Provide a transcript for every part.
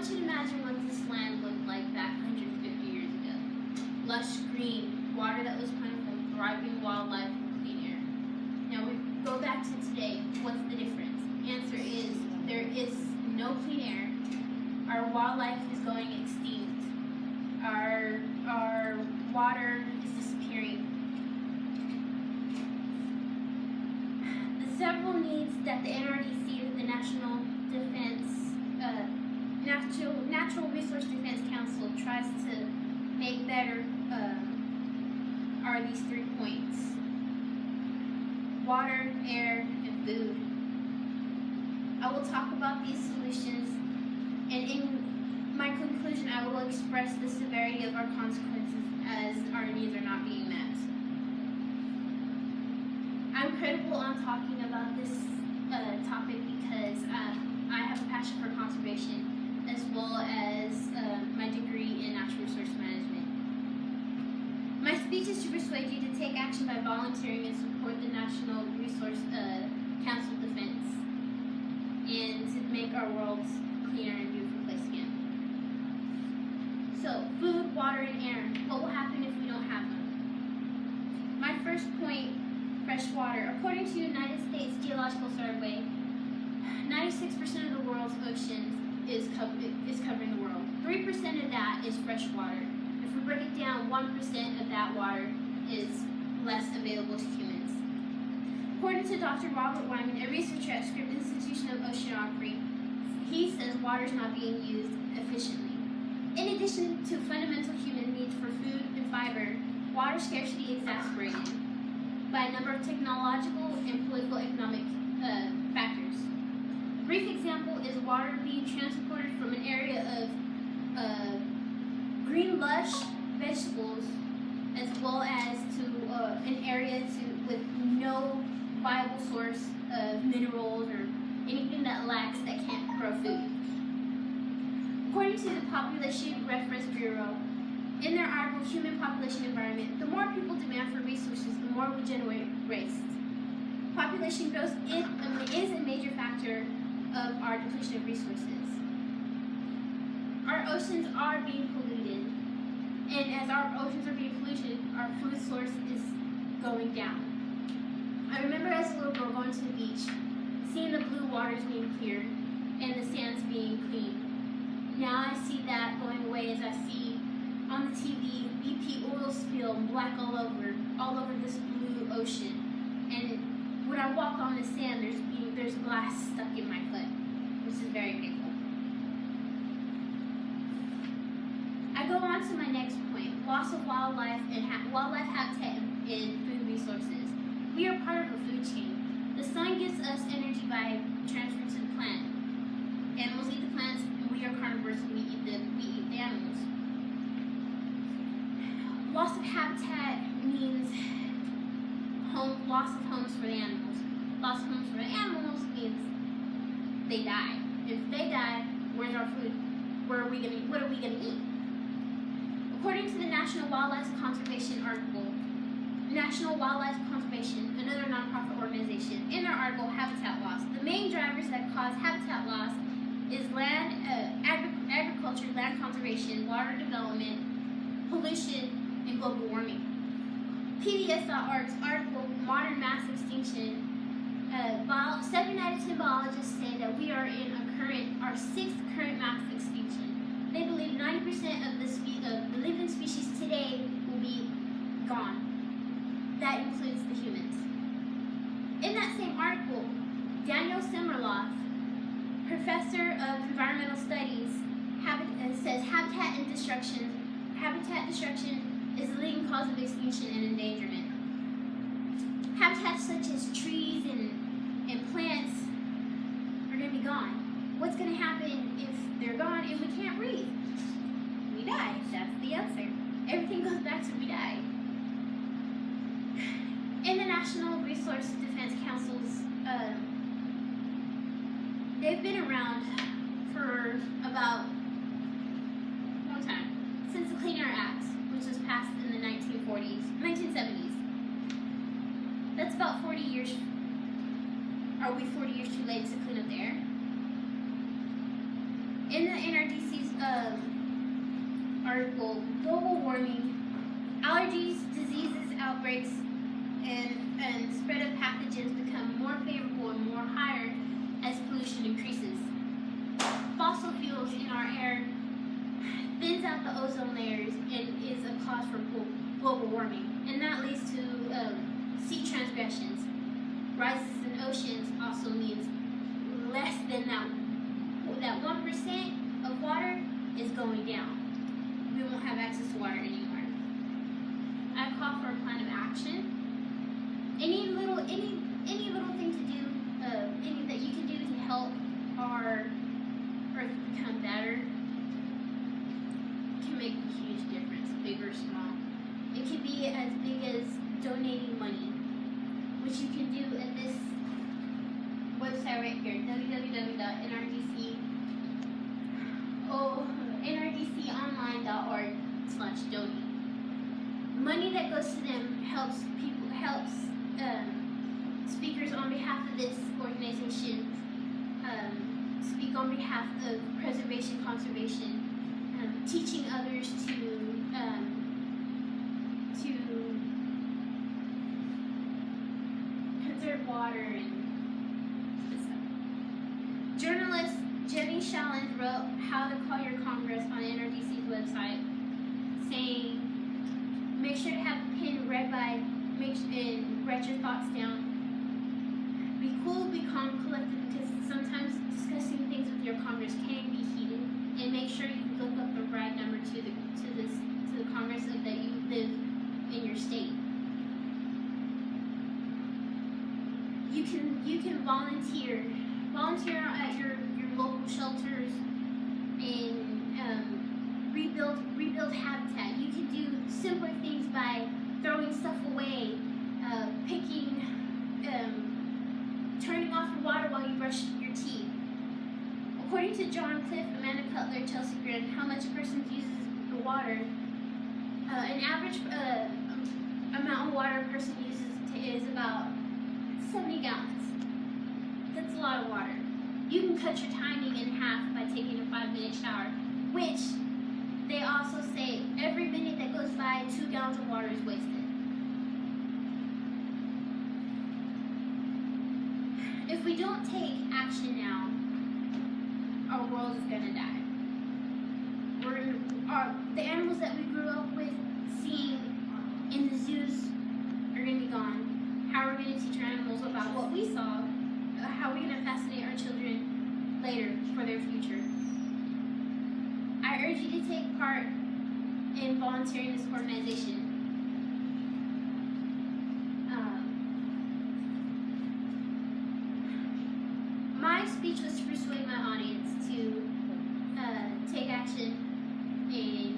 want you to imagine what this land looked like back 150 years ago. Lush green, water that was plentiful, thriving wildlife, and clean air. Now we go back to today. What's the difference? Answer is there is no clean air. Our wildlife is going extinct. Our water is disappearing. The several needs that the NRDC, the Natural Resource Defense Council, tries to make better are these 3 points: water, air, and food. I will talk about these solutions, and in my conclusion, I will express the severity of our consequences as our needs are not being met. I'm critical on talking about this topic because I have a passion for conservation as well as my degree in natural resource management. My speech is to persuade you to take action by volunteering and support the National Resource Council Defense and to make our world cleaner and beautiful place again. So, food, water, and air. What will happen if we don't have them? My first point, fresh water. According to the United States Geological Survey, 96% of the world's oceans is covering the world. 3% of that is fresh water. If we break it down, 1% of that water is less available to humans. According to Dr. Robert Wyman, a researcher at Scripps Institution of Oceanography, he says water is not being used efficiently. In addition to fundamental human needs for food and fiber, water scarcity is exacerbated by a number of technological and political economic factors. A brief example is water being transported from an area of green lush vegetables as well as to an area with no viable source of minerals or anything that can't grow food. According to the Population Reference Bureau, in their article, Human Population Environment, the more people demand for resources, the more we generate waste. Population growth is a major factor of our depletion of resources. Our oceans are being polluted, and as our oceans are being polluted, our food source is going down. I remember as a little girl going to the beach, seeing the blue waters being cleared and the sands being clean. Now I see that going away as I see on the TV BP oil spill black all over this blue ocean. And when I walk on the sand, there's glass stuck in my foot, which is very painful. I go on to my next point: loss of wildlife and wildlife habitat and food resources. We are part of a food chain. The sun gives us energy by transfer to the plant. Animals eat the plants, and we are carnivores, and we eat the animals. Loss of habitat means loss of homes for the animals. Loss of homes for the animals means they die. If they die, where's our food? What are we gonna eat? According to the National Wildlife Conservation article, National Wildlife Conservation, another nonprofit organization, in their article Habitat Loss, the main drivers that cause habitat loss is agriculture, land conservation, water development, pollution, and global warming. PBS.org's article, Modern Mass Extinction, 7 out of 10 biologists say that we are in our 6th current mass extinction. They believe 90% of the living species today will be gone. That includes the humans. In that same article, Daniel Simmerloff, professor of environmental studies, says habitat destruction is the leading cause of extinction and endangerment. Habitats such as trees and plants are going to be gone. What's going to happen if they're gone and we can't breathe? We die. That's the answer. Everything goes back to we die. In the National Resource Defense Councils, they've been around for about a long time, since the Clean Air Act, which was passed in the 1970s. That's about 40 years. Are we 40 years too late to clean up the air? In the NRDC's article, global warming, allergies, diseases, outbreaks, and spread of pathogens become more favorable and more higher as pollution increases. Fossil fuels in our air thins out the ozone layers and is a cause for global warming, and that leads to sea transgressions. Rises in oceans also means less than that 1% of water is going down. We won't have access to water anymore. I call for a plan of action. Any little thing to do, any that you can do to help our Earth become better can make a huge difference, big or small. It can be as big as donating money, which you can do at this website right here, nrdconline.org/donate. Money that goes to them helps speakers on behalf of this organization speak on behalf of preservation, conservation, teaching others to conserve water and stuff. Journalist Jenny Shallens wrote How to Call Your Congress on NRDC's website, saying, make sure to have a pen read by, and write your thoughts down. Be cool, be calm, collected, because sometimes discussing things with your Congress can be heated. And make sure you look up the right number to the Congress that you live in your state. You can volunteer at your local shelters and rebuild habitat. You can do simpler things by throwing stuff away, turning off your water while you brush your teeth. According to John Cliff, Amanda Cutler, Chelsea Grin, how much a person uses the water, an average amount of water a person uses is about 70 gallons. That's a lot of water. You can cut your timing in half by taking a 5-minute shower, which they also say every minute that goes by, 2 gallons of water is wasted. If we don't take action now, our world is gonna die. The animals that we grew up with seeing in the zoos are gonna be gone. How are we gonna teach our animals about what we saw? How are we gonna fascinate our children later for their future? I urge you to take part in volunteering in this organization. My speech was to persuade my audience to take action and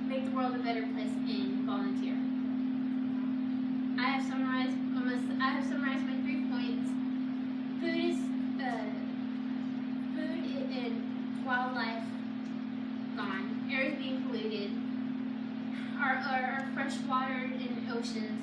make the world a better place and volunteer. I have summarized my 3 points. Food and wildlife gone. Air is being polluted. Our fresh water and oceans